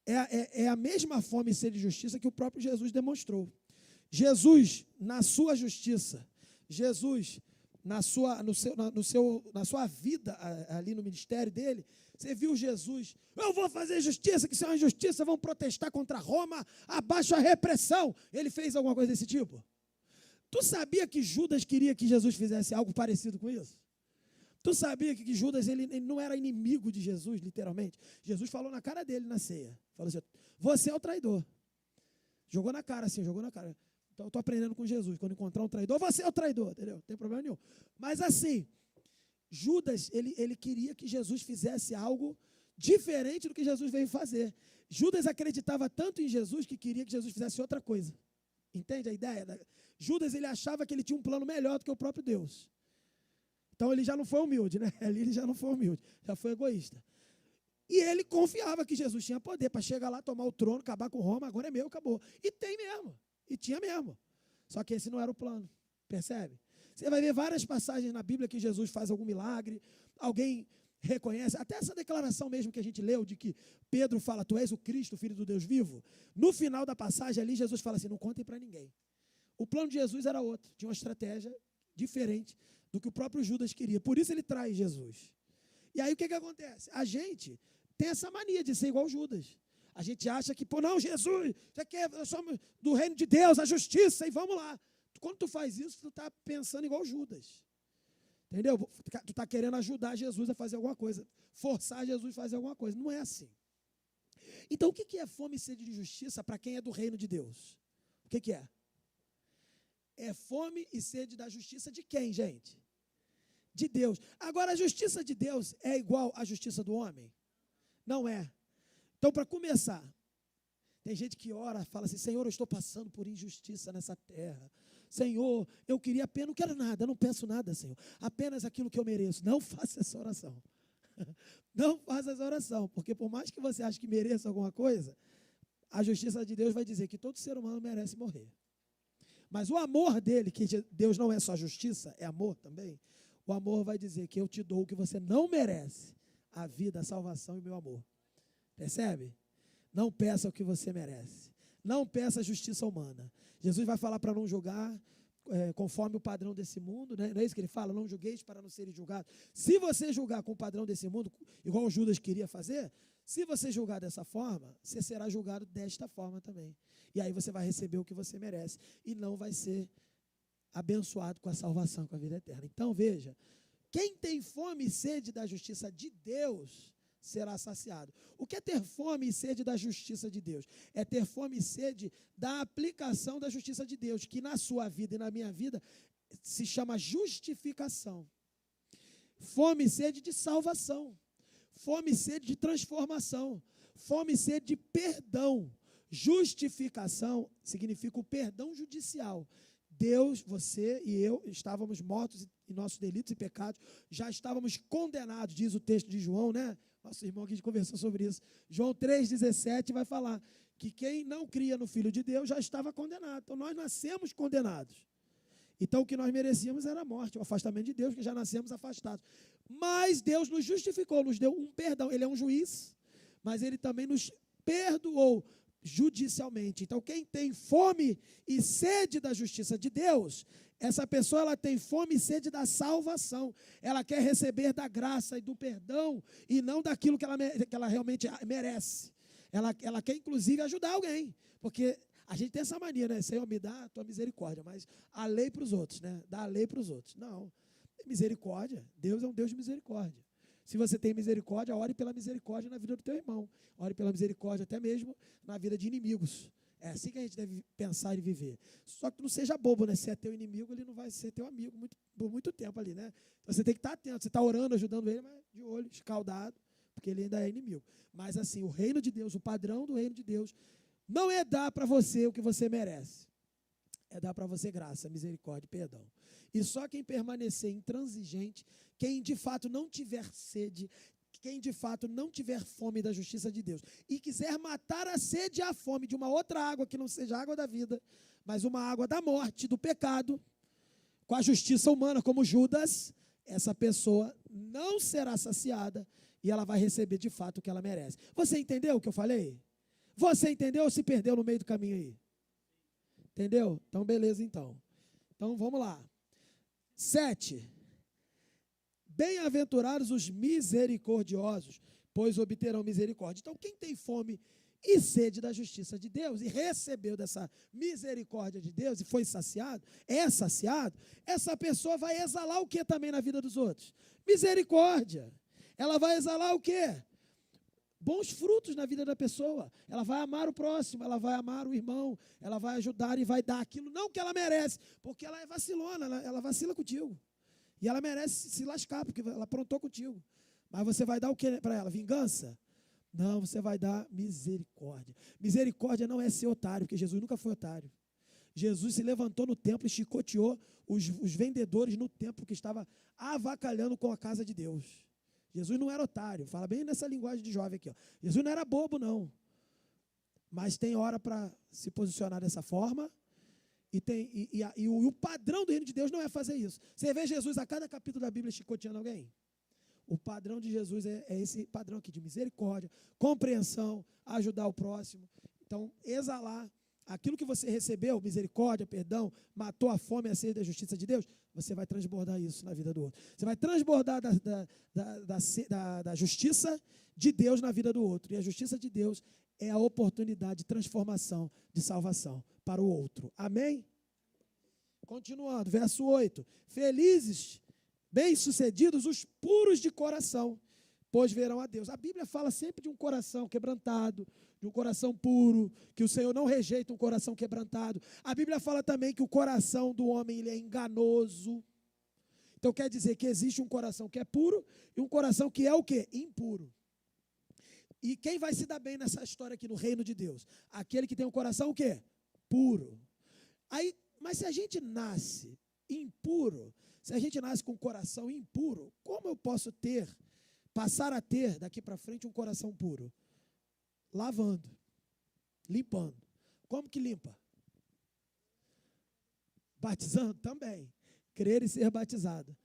é a mesma fome e sede de justiça que o próprio Jesus demonstrou. Jesus, na sua justiça, Jesus, na sua vida, ali no ministério dele, você viu Jesus, eu vou fazer justiça, que isso é uma injustiça, vão protestar contra Roma, abaixo a repressão. Ele fez alguma coisa desse tipo? Tu sabia que Judas queria que Jesus fizesse algo parecido com isso? Tu sabia que Judas ele não era inimigo de Jesus, literalmente? Jesus falou na cara dele na ceia. Falou assim, você é o traidor. Jogou na cara assim, jogou na cara. Então eu estou aprendendo com Jesus. Quando encontrar um traidor, você é o traidor, entendeu? Não tem problema nenhum. Mas assim, Judas, ele queria que Jesus fizesse algo diferente do que Jesus veio fazer. Judas acreditava tanto em Jesus que queria que Jesus fizesse outra coisa. Entende a ideia? Judas, ele achava que ele tinha um plano melhor do que o próprio Deus. Então ele já não foi humilde, né? Ali ele já não foi humilde, já foi egoísta. E ele confiava que Jesus tinha poder para chegar lá, tomar o trono, acabar com Roma, agora é meu, acabou. E tem mesmo, e tinha mesmo. Só que esse não era o plano, percebe? Você vai ver várias passagens na Bíblia que Jesus faz algum milagre, alguém reconhece, até essa declaração mesmo que a gente leu, de que Pedro fala, tu és o Cristo, filho do Deus vivo. No final da passagem ali, Jesus fala assim, não contem para ninguém. O plano de Jesus era outro, tinha uma estratégia diferente do que o próprio Judas queria. Por isso ele traz Jesus. E aí o que acontece? A gente tem essa mania de ser igual Judas. A gente acha que, pô, não, Jesus, nós somos do reino de Deus, a justiça, e vamos lá. Quando tu faz isso, tu está pensando igual Judas. Entendeu? Tu está querendo ajudar Jesus a fazer alguma coisa, forçar Jesus a fazer alguma coisa. Não é assim. Então, o que é fome e sede de justiça para quem é do reino de Deus? O que é? É fome e sede da justiça de quem, gente? De Deus. Agora, a justiça de Deus é igual à justiça do homem? Não é. Então, para começar, tem gente que ora, fala assim, Senhor, eu estou passando por injustiça nessa terra. Senhor, eu queria apenas, não quero nada, eu não peço nada, Senhor. Apenas aquilo que eu mereço. Não faça essa oração. Não faça essa oração, porque por mais que você ache que mereça alguma coisa, a justiça de Deus vai dizer que todo ser humano merece morrer. Mas o amor dele, que Deus não é só justiça, é amor também, o amor vai dizer que eu te dou o que você não merece, a vida, a salvação e o meu amor. Percebe? Não peça o que você merece. Não peça a justiça humana. Jesus vai falar para não julgar conforme o padrão desse mundo, né? Não é isso que ele fala? Não julgueis para não serem julgados. Se você julgar com o padrão desse mundo, igual o Judas queria fazer, se você julgar dessa forma, você será julgado desta forma também. E aí você vai receber o que você merece e não vai ser abençoado com a salvação, com a vida eterna. Então, veja, quem tem fome e sede da justiça de Deus será saciado. O que é ter fome e sede da justiça de Deus? É ter fome e sede da aplicação da justiça de Deus, que na sua vida e na minha vida se chama justificação. Fome e sede de salvação. Fome e sede de transformação. Fome e sede de perdão. Justificação significa o perdão judicial. Deus, você e eu estávamos mortos em nossos delitos e pecados, já estávamos condenados, diz o texto de João, né? Nosso irmão aqui conversou sobre isso. João 3,17 vai falar que quem não cria no Filho de Deus já estava condenado. Então, nós nascemos condenados. Então, o que nós merecíamos era a morte, o afastamento de Deus, que já nascemos afastados. Mas Deus nos justificou, nos deu um perdão. Ele é um juiz, mas Ele também nos perdoou judicialmente. Então, quem tem fome e sede da justiça de Deus, essa pessoa ela tem fome e sede da salvação. Ela quer receber da graça e do perdão e não daquilo que ela realmente merece. Ela quer, inclusive, ajudar alguém. Porque a gente tem essa mania, né? Senhor, me dá a tua misericórdia, mas a lei para os outros, né? Dá a lei para os outros. Não. Misericórdia. Deus é um Deus de misericórdia. Se você tem misericórdia, ore pela misericórdia na vida do teu irmão. Ore pela misericórdia até mesmo na vida de inimigos. É assim que a gente deve pensar e viver. Só que não seja bobo, né? Se é teu inimigo, ele não vai ser teu amigo por muito tempo ali, né? Então você tem que estar atento. Você está orando, ajudando ele, mas de olho, escaldado, porque ele ainda é inimigo. Mas assim, o reino de Deus, o padrão do reino de Deus, não é dar para você o que você merece. É dar para você graça, misericórdia e perdão. E só quem permanecer intransigente, quem de fato não tiver sede, quem de fato não tiver fome da justiça de Deus e quiser matar a sede e a fome de uma outra água que não seja a água da vida, mas uma água da morte, do pecado, com a justiça humana, como Judas, essa pessoa não será saciada e ela vai receber de fato o que ela merece. Você entendeu o que eu falei? Você entendeu ou se perdeu no meio do caminho aí? Entendeu? Então, beleza, então. Então, vamos lá. 7. Bem-aventurados os misericordiosos, pois obterão misericórdia. Então, quem tem fome e sede da justiça de Deus, e recebeu dessa misericórdia de Deus, e foi saciado, é saciado, essa pessoa vai exalar o que também na vida dos outros? Misericórdia. Ela vai exalar o quê? Bons frutos na vida da pessoa. Ela vai amar o próximo, ela vai amar o irmão, ela vai ajudar e vai dar aquilo, não que ela merece, porque ela é vacilona, ela vacila contigo. E ela merece se lascar, porque ela aprontou contigo. Mas você vai dar o que para ela? Vingança? Não, você vai dar misericórdia. Misericórdia não é ser otário, porque Jesus nunca foi otário. Jesus se levantou no templo e chicoteou os vendedores no templo que estava avacalhando com a casa de Deus. Jesus não era otário, fala bem nessa linguagem de jovem aqui. Ó. Jesus não era bobo, não. Mas tem hora para se posicionar dessa forma. E o padrão do reino de Deus não é fazer isso. Você vê Jesus a cada capítulo da Bíblia chicoteando alguém? O padrão de Jesus é esse padrão aqui de misericórdia, compreensão, ajudar o próximo. Então, exalar aquilo que você recebeu, misericórdia, perdão, matou a fome e a sede da justiça de Deus, você vai transbordar isso na vida do outro. Você vai transbordar da justiça de Deus na vida do outro. E a justiça de Deus é a oportunidade de transformação, de salvação para o outro. Amém? Continuando, verso 8. Felizes, bem-sucedidos os puros de coração, pois verão a Deus. A Bíblia fala sempre de um coração quebrantado, de um coração puro, que o Senhor não rejeita um coração quebrantado. A Bíblia fala também que o coração do homem ele é enganoso. Então quer dizer que existe um coração que é puro e um coração que é o quê? Impuro. E quem vai se dar bem nessa história aqui no reino de Deus? Aquele que tem um coração o quê? Puro. Aí, mas se a gente nasce impuro, se a gente nasce com um coração impuro, como eu posso passar a ter daqui para frente um coração puro? Lavando, limpando. Como que limpa? Batizando também. Crer e ser batizado.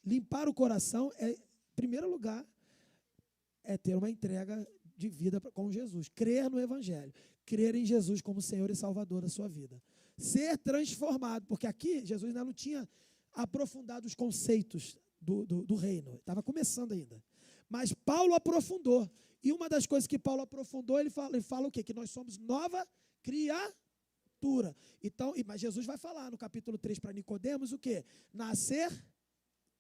Limpar o coração em primeiro lugar, é ter uma entrega de vida com Jesus. Crer no Evangelho. Crer em Jesus como Senhor e Salvador da sua vida. Ser transformado, porque aqui Jesus ainda não tinha aprofundado os conceitos do reino. Estava começando ainda. Mas Paulo aprofundou. E uma das coisas que Paulo aprofundou, ele fala o quê? Que nós somos nova criatura. Então, mas Jesus vai falar no capítulo 3 para Nicodemos o quê? Nascer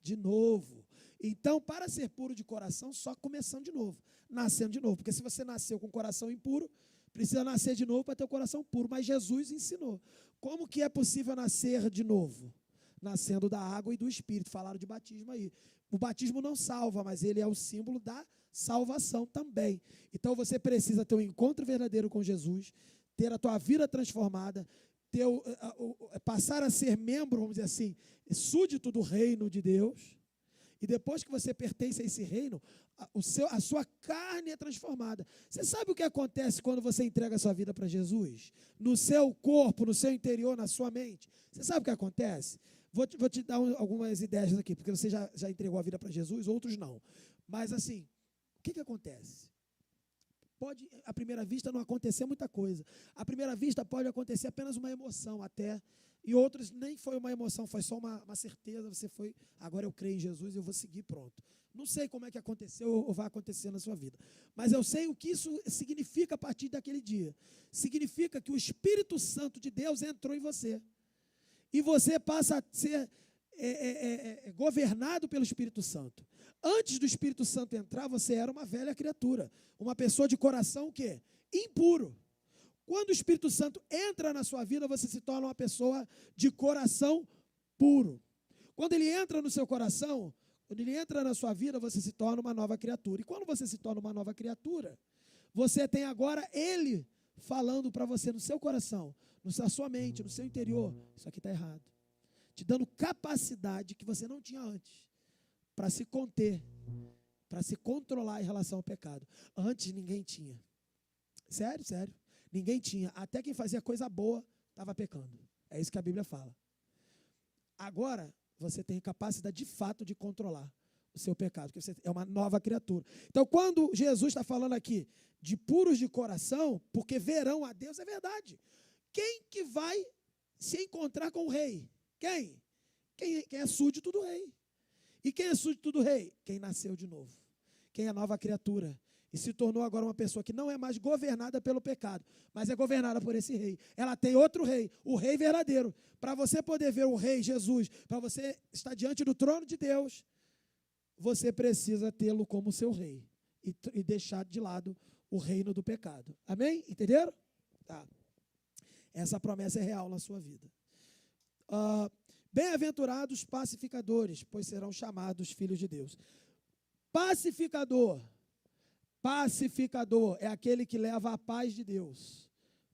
de novo. Então, para ser puro de coração, só começando de novo. Nascendo de novo. Porque se você nasceu com o coração impuro, precisa nascer de novo para ter o coração puro. Mas Jesus ensinou. Como que é possível nascer de novo? Nascendo da água e do Espírito. Falaram de batismo aí. O batismo não salva, mas ele é o símbolo da salvação também. Então você precisa ter um encontro verdadeiro com Jesus, ter a tua vida transformada, passar a ser membro, vamos dizer assim, súdito do reino de Deus. E depois que você pertence a esse reino, a sua carne é transformada. Você sabe o que acontece quando você entrega a sua vida para Jesus? No seu corpo, no seu interior, na sua mente. Você sabe o que acontece? Vou te dar algumas ideias aqui, porque você já entregou a vida para Jesus, outros não. Mas assim, o que acontece? Pode, à primeira vista, não acontecer muita coisa. À primeira vista, pode acontecer apenas uma emoção até. E outros nem foi uma emoção, foi só uma certeza. Você foi, agora eu creio em Jesus e eu vou seguir, pronto. Não sei como é que aconteceu ou vai acontecer na sua vida. Mas eu sei o que isso significa a partir daquele dia. Significa que o Espírito Santo de Deus entrou em você. E você passa a ser governado pelo Espírito Santo. Antes do Espírito Santo entrar, você era uma velha criatura. Uma pessoa de coração o quê? Impuro. Quando o Espírito Santo entra na sua vida, você se torna uma pessoa de coração puro. Quando ele entra no seu coração, quando ele entra na sua vida, você se torna uma nova criatura. E quando você se torna uma nova criatura, você tem agora ele falando para você no seu coração, na sua mente, no seu interior, isso aqui está errado. Te dando capacidade que você não tinha antes, para se conter, para se controlar em relação ao pecado. Antes ninguém tinha. Sério, sério. Ninguém tinha. Até quem fazia coisa boa estava pecando. É isso que a Bíblia fala. Agora, você tem capacidade de fato de controlar o seu pecado, porque você é uma nova criatura. Então, quando Jesus está falando aqui de puros de coração, porque verão a Deus, é verdade. Quem que vai se encontrar com o rei? Quem? Quem é súdito do rei. E quem é súdito do rei? Quem nasceu de novo. Quem é nova criatura. E se tornou agora uma pessoa que não é mais governada pelo pecado, mas é governada por esse rei. Ela tem outro rei, o rei verdadeiro. Para você poder ver o rei Jesus, para você estar diante do trono de Deus, você precisa tê-lo como seu rei. E deixar de lado o reino do pecado. Amém? Entenderam? Tá. Essa promessa é real na sua vida. Bem-aventurados pacificadores, pois serão chamados filhos de Deus. Pacificador. Pacificador é aquele que leva a paz de Deus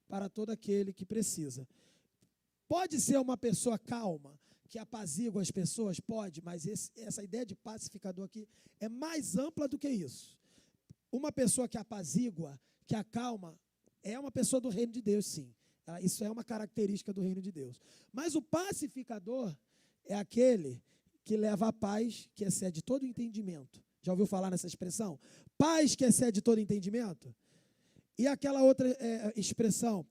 para todo aquele que precisa. Pode ser uma pessoa calma, que apazigua as pessoas? Pode, mas essa ideia de pacificador aqui é mais ampla do que isso. Uma pessoa que apazigua, que acalma, é uma pessoa do reino de Deus, sim. Isso é uma característica do reino de Deus. Mas o pacificador é aquele que leva a paz que excede todo entendimento. Já ouviu falar nessa expressão? Paz que excede todo entendimento? E aquela outra expressão,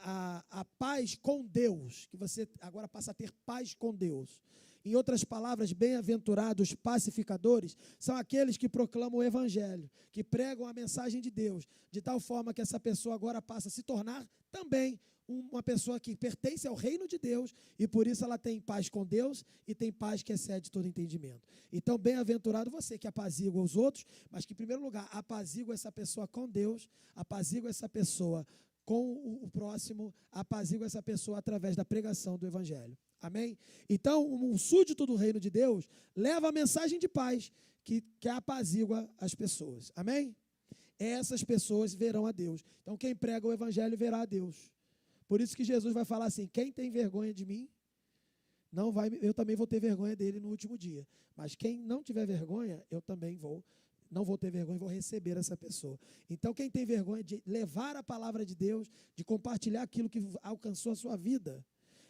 a paz com Deus, que você agora passa a ter paz com Deus. Em outras palavras, bem-aventurados pacificadores são aqueles que proclamam o evangelho, que pregam a mensagem de Deus, de tal forma que essa pessoa agora passa a se tornar também uma pessoa que pertence ao reino de Deus, e por isso ela tem paz com Deus e tem paz que excede todo entendimento. Então, bem-aventurado você que apazigua os outros, mas que, em primeiro lugar, apazigua essa pessoa com Deus, apazigua essa pessoa com o próximo, apazigua essa pessoa através da pregação do evangelho. Amém? Então, um súdito do reino de Deus leva a mensagem de paz que apazigua as pessoas. Amém? Essas pessoas verão a Deus. Então, quem prega o evangelho verá a Deus. Por isso que Jesus vai falar assim: quem tem vergonha de mim, eu também vou ter vergonha dele no último dia. Mas quem não tiver vergonha, eu também não vou ter vergonha e vou receber essa pessoa. Então, quem tem vergonha de levar a palavra de Deus, de compartilhar aquilo que alcançou a sua vida,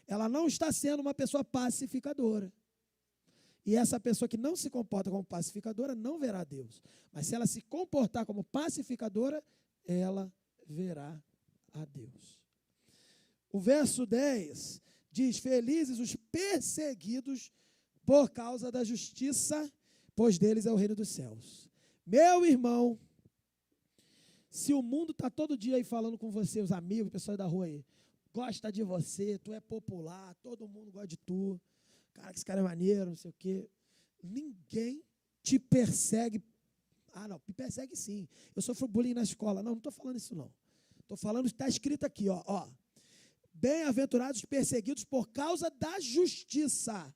ela não está sendo uma pessoa pacificadora. E essa pessoa que não se comporta como pacificadora não verá Deus. Mas se ela se comportar como pacificadora, ela verá a Deus. O verso 10 diz: felizes os perseguidos por causa da justiça, pois deles é o reino dos céus. Meu irmão, se o mundo está todo dia aí falando com você, os amigos, pessoas da rua aí, gosta de você, tu é popular, todo mundo gosta de tu, cara, que esse cara é maneiro, não sei o quê. Ninguém te persegue. Ah, não, me persegue sim. Eu sofro bullying na escola. Não estou falando isso não. Estou falando, está escrito aqui, ó. Bem-aventurados perseguidos por causa da justiça.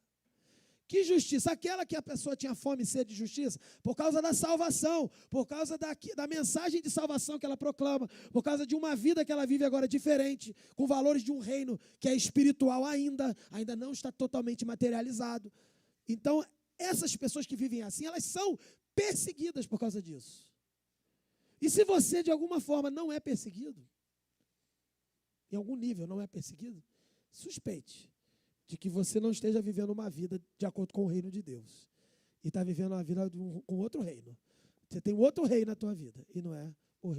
Que justiça? Aquela que a pessoa tinha fome e sede de justiça, por causa da salvação, por causa da mensagem de salvação que ela proclama, por causa de uma vida que ela vive agora diferente, com valores de um reino que é espiritual ainda não está totalmente materializado. Então, essas pessoas que vivem assim, elas são perseguidas por causa disso. E se você, de alguma forma, não é perseguido, em algum nível não é perseguido, suspeite de que você não esteja vivendo uma vida de acordo com o reino de Deus. E está vivendo uma vida com outro reino. Você tem outro rei na tua vida. E não é o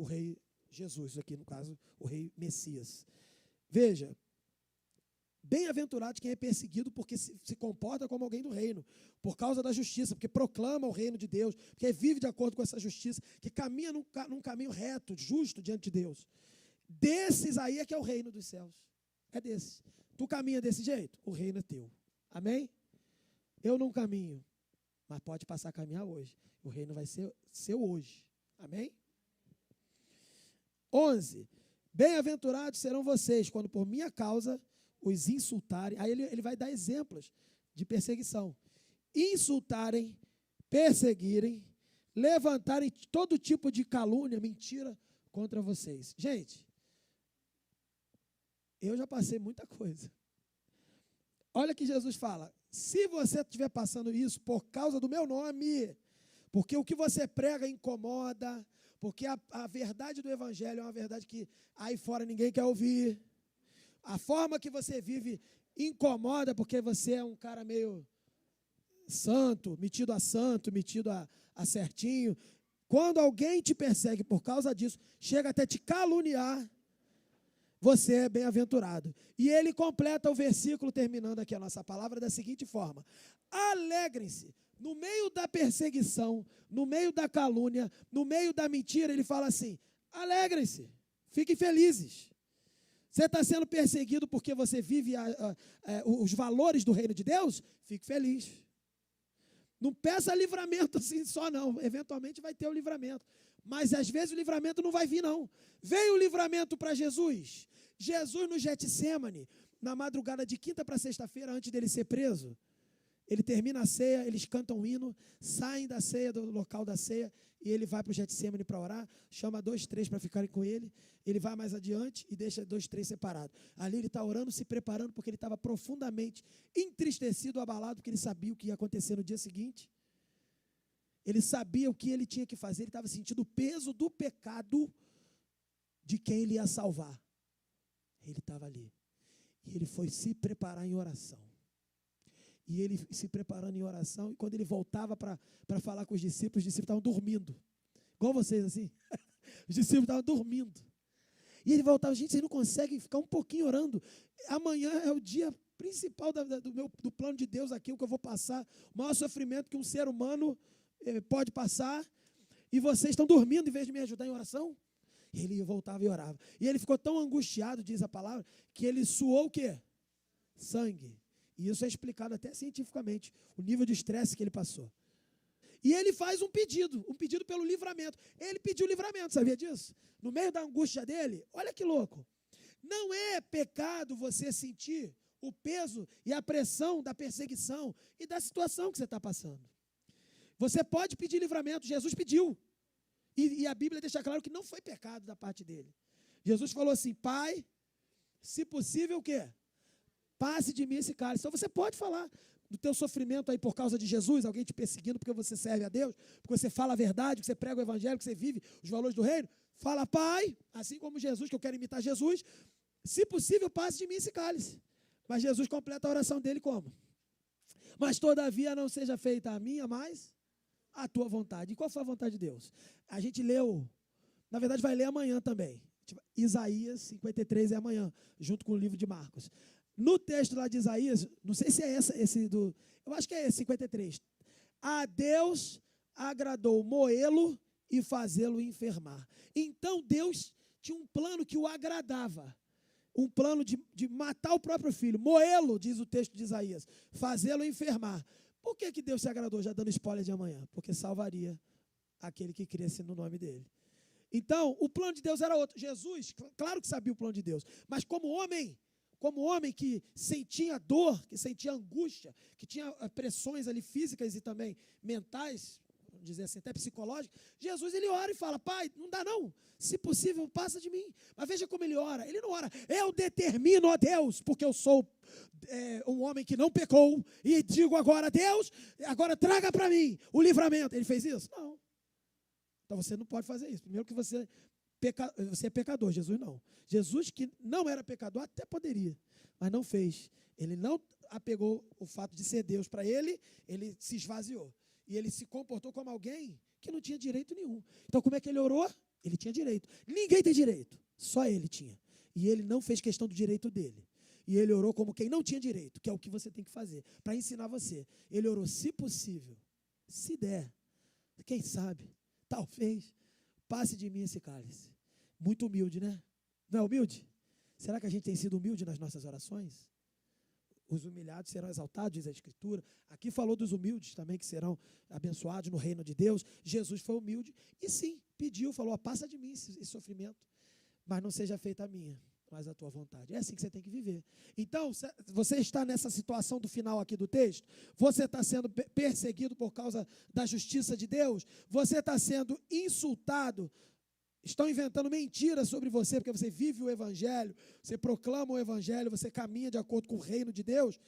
rei Jesus, aqui no caso, o rei Messias. Veja, bem-aventurado quem é perseguido porque se comporta como alguém do reino, por causa da justiça, porque proclama o reino de Deus, porque vive de acordo com essa justiça, que caminha num caminho reto, justo diante de Deus. Desses aí é que é o reino dos céus. É desses. Tu caminha desse jeito? O reino é teu. Amém? Eu não caminho, mas pode passar a caminhar hoje. O reino vai ser seu hoje. Amém? 11. Bem-aventurados serão vocês, quando por minha causa os insultarem. Aí ele vai dar exemplos de perseguição. Insultarem, perseguirem, levantarem todo tipo de calúnia, mentira contra vocês. Gente, eu já passei muita coisa. Olha que Jesus fala: se você estiver passando isso por causa do meu nome, porque o que você prega incomoda, porque a verdade do evangelho é uma verdade que aí fora ninguém quer ouvir, a forma que você vive incomoda porque você é um cara meio santo, metido a certinho. Quando alguém te persegue por causa disso, chega até te caluniar, você é bem-aventurado. E ele completa o versículo, terminando aqui a nossa palavra, da seguinte forma: alegrem-se. No meio da perseguição, no meio da calúnia, no meio da mentira, ele fala assim: alegrem-se, fiquem felizes. Você está sendo perseguido porque você vive os valores do reino de Deus? Fique feliz. Não peça livramento assim só não, eventualmente vai ter o livramento. Mas às vezes o livramento não vai vir não. Veio o livramento para Jesus. Jesus no Getsêmani, na madrugada de quinta para sexta-feira, antes dele ser preso, ele termina a ceia, eles cantam um hino, saem da ceia, do local da ceia, e ele vai para o Getsêmani para orar, chama 2, 3 para ficarem com ele, ele vai mais adiante e deixa 2, 3 separados. Ali ele está orando, se preparando, porque ele estava profundamente entristecido, abalado, porque ele sabia o que ia acontecer no dia seguinte. Ele sabia o que ele tinha que fazer, ele estava sentindo o peso do pecado de quem ele ia salvar. Ele estava ali. E ele foi se preparar em oração. E ele se preparando em oração, e quando ele voltava para falar com os discípulos estavam dormindo. Igual vocês, assim. Os discípulos estavam dormindo. E ele voltava: gente, vocês não conseguem ficar um pouquinho orando? Amanhã é o dia principal do plano de Deus aqui, o que eu vou passar, o maior sofrimento que um ser humano pode passar, e vocês estão dormindo em vez de me ajudar em oração? E ele voltava e orava. E ele ficou tão angustiado, diz a palavra, que ele suou o quê? Sangue. E isso é explicado até cientificamente, o nível de estresse que ele passou. E ele faz um pedido pelo livramento. Ele pediu livramento, sabia disso? No meio da angústia dele, olha que louco. Não é pecado você sentir o peso e a pressão da perseguição e da situação que você está passando. Você pode pedir livramento, Jesus pediu. E a Bíblia deixa claro que não foi pecado da parte dele. Jesus falou assim: Pai, se possível o quê? Passe de mim esse cálice. Então você pode falar do teu sofrimento aí por causa de Jesus, alguém te perseguindo porque você serve a Deus, porque você fala a verdade, que você prega o evangelho, que você vive os valores do reino. Fala: Pai, assim como Jesus, que eu quero imitar Jesus, se possível passe de mim esse cálice. Mas Jesus completa a oração dele como? Mas todavia não seja feita a minha, mas a tua vontade. E qual foi a vontade de Deus? A gente leu, na verdade vai ler amanhã também. Isaías 53 é amanhã, junto com o livro de Marcos. No texto lá de Isaías, não sei se é eu acho que é esse, 53. A Deus agradou moê-lo e fazê-lo enfermar. Então Deus tinha um plano que o agradava. Um plano de matar o próprio filho, moê-lo, diz o texto de Isaías, fazê-lo enfermar. Por que Deus se agradou, já dando spoiler de amanhã? Porque salvaria aquele que cresce no nome dele. Então, o plano de Deus era outro. Jesus, claro que sabia o plano de Deus, mas como homem que sentia dor, que sentia angústia, que tinha pressões ali físicas e também mentais, vamos dizer assim, até psicológicas, Jesus, ele ora e fala: Pai, não dá não, se possível, passa de mim. Mas veja como ele ora. Ele não ora: eu determino, ó Deus, porque eu sou um homem que não pecou, e digo agora: Deus, agora traga para mim o livramento. Ele fez isso? Não. Então você não pode fazer isso. Primeiro que você é pecador, Jesus não. Jesus, que não era pecador, até poderia, mas não fez. Ele não apegou o fato de ser Deus para ele, ele se esvaziou. E ele se comportou como alguém que não tinha direito nenhum. Então como é que ele orou? Ele tinha direito. Ninguém tem direito, só ele tinha. E ele não fez questão do direito dele. E ele orou como quem não tinha direito, que é o que você tem que fazer, para ensinar você. Ele orou: se possível, se der, quem sabe, talvez, passe de mim esse cálice. Muito humilde, né? Não é humilde? Será que a gente tem sido humilde nas nossas orações? Os humilhados serão exaltados, diz a Escritura. Aqui falou dos humildes também, que serão abençoados no reino de Deus. Jesus foi humilde e sim, pediu, falou: passa de mim esse sofrimento, mas não seja feita a minha, mas a tua vontade. É assim que você tem que viver. Então, você está nessa situação do final aqui do texto, você está sendo perseguido por causa da justiça de Deus, você está sendo insultado, estão inventando mentiras sobre você, porque você vive o evangelho, você proclama o evangelho, você caminha de acordo com o reino de Deus.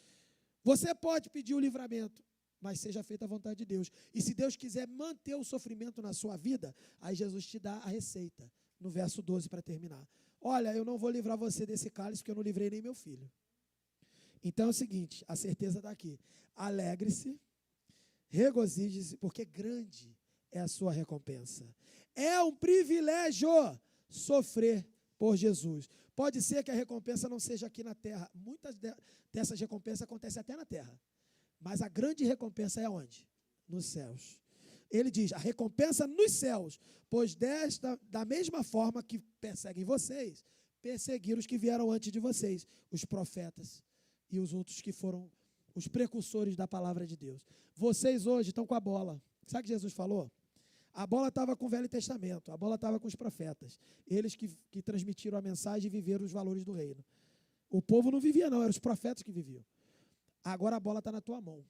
Você pode pedir o livramento, mas seja feita a vontade de Deus. E se Deus quiser manter o sofrimento na sua vida, aí Jesus te dá a receita, no verso 12 para terminar. Olha, eu não vou livrar você desse cálice, porque eu não livrei nem meu filho. Então é o seguinte, a certeza está aqui: alegre-se, regozije-se, porque grande é a sua recompensa. É um privilégio sofrer por Jesus. Pode ser que a recompensa não seja aqui na terra. Muitas dessas recompensas acontecem até na terra. Mas a grande recompensa é onde? Nos céus. Ele diz, a recompensa nos céus, pois da mesma forma que perseguem vocês, perseguiram os que vieram antes de vocês, os profetas e os outros que foram os precursores da palavra de Deus. Vocês hoje estão com a bola. Sabe o que Jesus falou? A bola estava com o Velho Testamento, a bola estava com os profetas. Eles que transmitiram a mensagem e viveram os valores do reino. O povo não vivia não, eram os profetas que viviam. Agora a bola está na tua mão.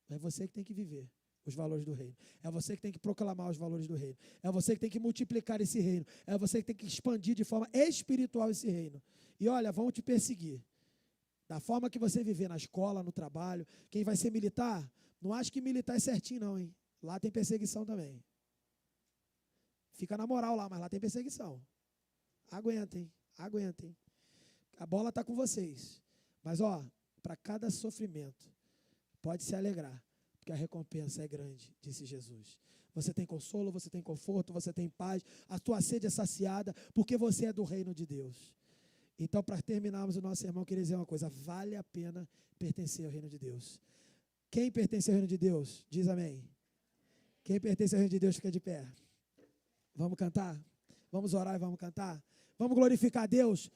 É você que tem que viver os valores do reino. É você que tem que proclamar os valores do reino. É você que tem que multiplicar esse reino. É você que tem que expandir de forma espiritual esse reino. E olha, vão te perseguir. Da forma que você viver na escola, no trabalho. Quem vai ser militar, não acha que militar é certinho não, hein? Lá tem perseguição também. Fica na moral lá, mas lá tem perseguição. Aguentem, aguentem. A bola está com vocês. Mas, para cada sofrimento, pode se alegrar, porque a recompensa é grande, disse Jesus. Você tem consolo, você tem conforto, você tem paz, a tua sede é saciada, porque você é do reino de Deus. Então, para terminarmos o nosso sermão, eu queria dizer uma coisa, vale a pena pertencer ao reino de Deus. Quem pertence ao reino de Deus? Diz amém. Quem pertence ao reino de Deus, fica de pé. Vamos cantar? Vamos orar e vamos cantar? Vamos glorificar a Deus?